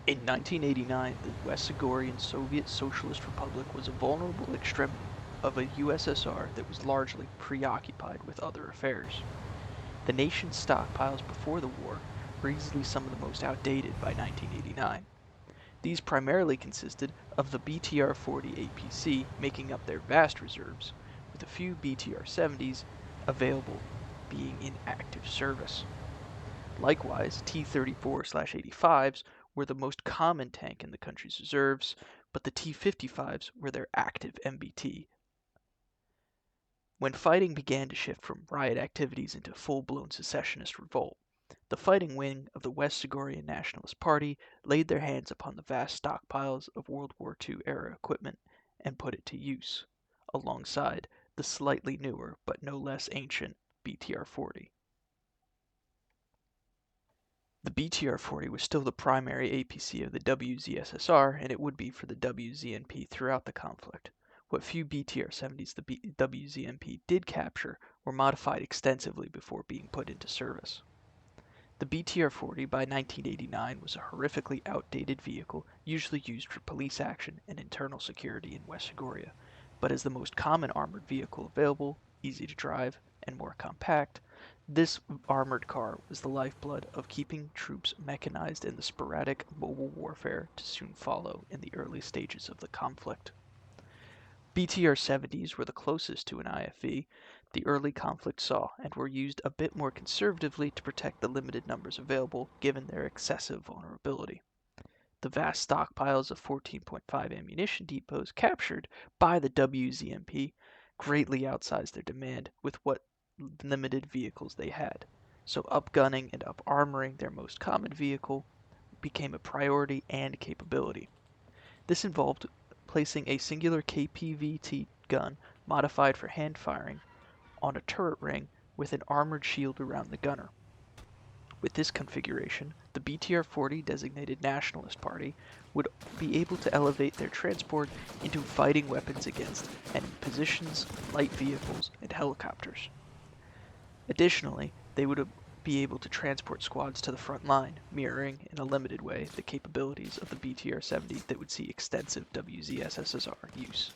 In 1989, the West Siberian Soviet Socialist Republic was a vulnerable extremity of a USSR that was largely preoccupied with other affairs. The nation's stockpiles before the war were easily some of the most outdated by 1989. These primarily consisted of the BTR-40 APC making up their vast reserves, with a few BTR-70s available being in active service. Likewise, T-34/85s were the most common tank in the country's reserves, but the T-55s were their active MBT. When fighting began to shift from riot activities into full-blown secessionist revolt, the fighting wing of the West Siberian Nationalist Party laid their hands upon the vast stockpiles of World War II-era equipment and put it to use, alongside the slightly newer but no less ancient BTR-40. The BTR-40 was still the primary APC of the WZSSR, and it would be for the WZNP throughout the conflict. What few BTR-70s the WZNP did capture were modified extensively before being put into service. The BTR-40 by 1989 was a horrifically outdated vehicle usually used for police action and internal security in West Siberia, but as the most common armored vehicle available, easy to drive, and more compact, this armored car was the lifeblood of keeping troops mechanized in the sporadic mobile warfare to soon follow in the early stages of the conflict. BTR-70s were the closest to an IFV the early conflict saw and were used a bit more conservatively to protect the limited numbers available given their excessive vulnerability. The vast stockpiles of 14.5 ammunition depots captured by the WZMP greatly outsized their demand with what limited vehicles they had, so upgunning and up-armoring their most common vehicle became a priority and capability. This involved placing a singular KPVT gun modified for hand firing on a turret ring with an armored shield around the gunner. With this configuration, the BTR-40 designated Nationalist Party would be able to elevate their transport into fighting weapons against enemy positions, light vehicles, and helicopters. Additionally, they would be able to transport squads to the front line, mirroring, in a limited way, the capabilities of the BTR-70 that would see extensive WZSSR use.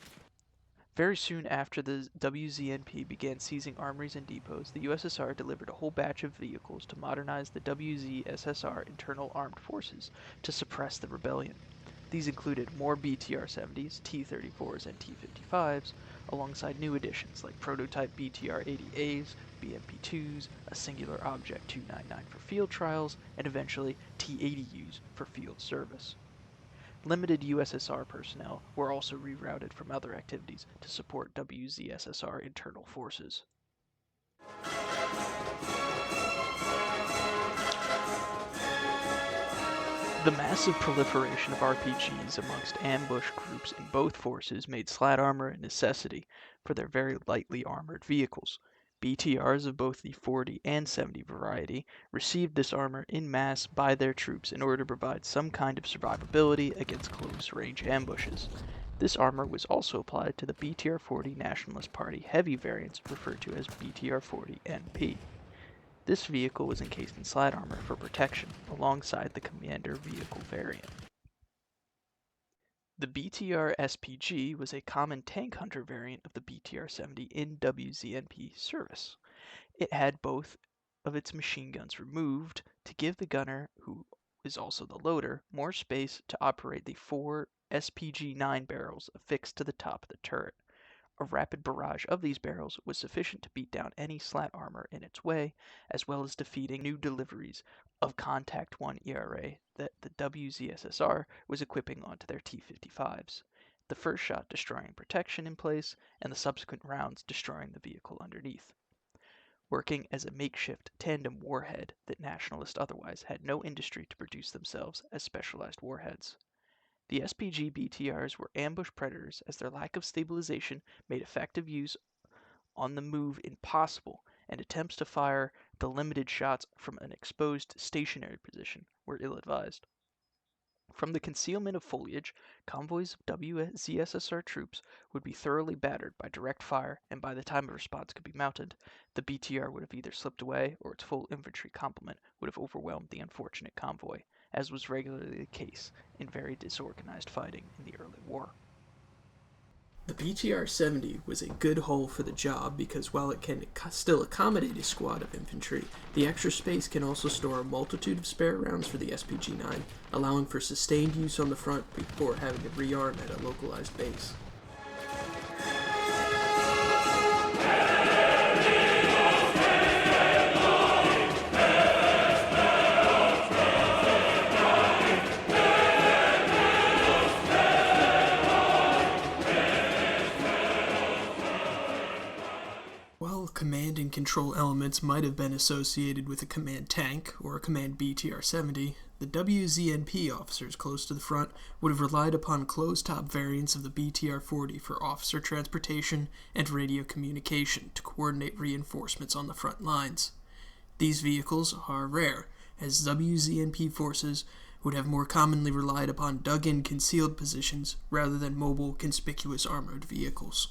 Very soon after the WZNP began seizing armories and depots, the USSR delivered a whole batch of vehicles to modernize the WZSSR internal armed forces to suppress the rebellion. These included more BTR-70s, T-34s, and T-55s, alongside new additions like prototype BTR-80As, BMP-2s, a singular object 299 for field trials, and eventually T-80Us for field service. Limited USSR personnel were also rerouted from other activities to support WZSSR internal forces. The massive proliferation of RPGs amongst ambush groups in both forces made slat armor a necessity for their very lightly armored vehicles. BTRs of both the 40 and 70 variety received this armor in mass by their troops in order to provide some kind of survivability against close-range ambushes. This armor was also applied to the BTR-40 Nationalist Party heavy variants referred to as BTR-40NP. This vehicle was encased in slat armor for protection, alongside the commander vehicle variant. The BTR SPG was a common tank hunter variant of the BTR-70 in WZNP service. It had both of its machine guns removed to give the gunner, who is also the loader, more space to operate the 4 SPG-9 barrels affixed to the top of the turret. A rapid barrage of these barrels was sufficient to beat down any slat armor in its way, as well as defeating new deliveries of Contact 1 ERA that the WZSSR was equipping onto their T-55s. The first shot destroying protection in place, and the subsequent rounds destroying the vehicle underneath. Working as a makeshift tandem warhead that Nationalists otherwise had no industry to produce themselves as specialized warheads. The SPG BTRs were ambush predators as their lack of stabilization made effective use on the move impossible, and attempts to fire the limited shots from an exposed stationary position were ill-advised. From the concealment of foliage, convoys of WZSSR troops would be thoroughly battered by direct fire, and by the time a response could be mounted, the BTR would have either slipped away or its full infantry complement would have overwhelmed the unfortunate convoy, as was regularly the case in very disorganized fighting in the early war. The BTR-70 was a good hull for the job because while it can still accommodate a squad of infantry, the extra space can also store a multitude of spare rounds for the SPG-9, allowing for sustained use on the front before having to rearm at a localized base. Command and control elements might have been associated with a command tank or a command BTR-70, the WZNP officers close to the front would have relied upon closed-top variants of the BTR-40 for officer transportation and radio communication to coordinate reinforcements on the front lines. These vehicles are rare, as WZNP forces would have more commonly relied upon dug-in concealed positions rather than mobile, conspicuous armored vehicles.